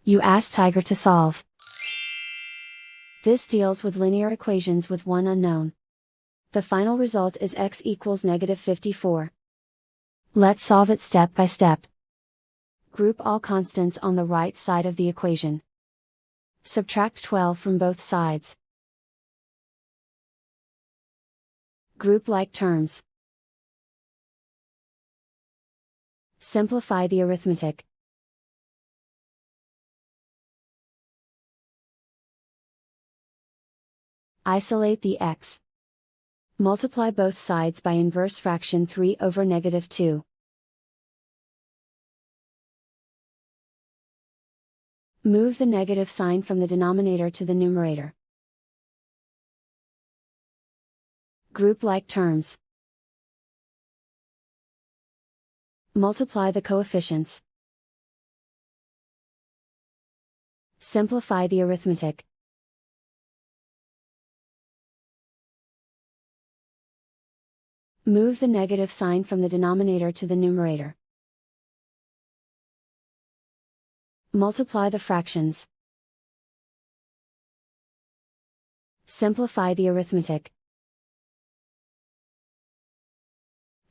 You ask Tiger to solve. This deals with linear equations with one unknown. The final result is x equals -54. Let's solve it step by step. Group all constants on the right side of the equation. Subtract 12 from both sides. Group like terms. Simplify the arithmetic. Isolate the x. Multiply both sides by inverse fraction 3 over -2. Move the negative sign from the denominator to the numerator. Group like terms. Multiply the coefficients. Simplify the arithmetic. Move the negative sign from the denominator to the numerator. Multiply the fractions. Simplify the arithmetic.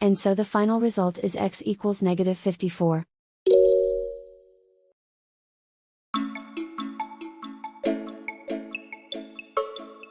And so the final result is x equals -54.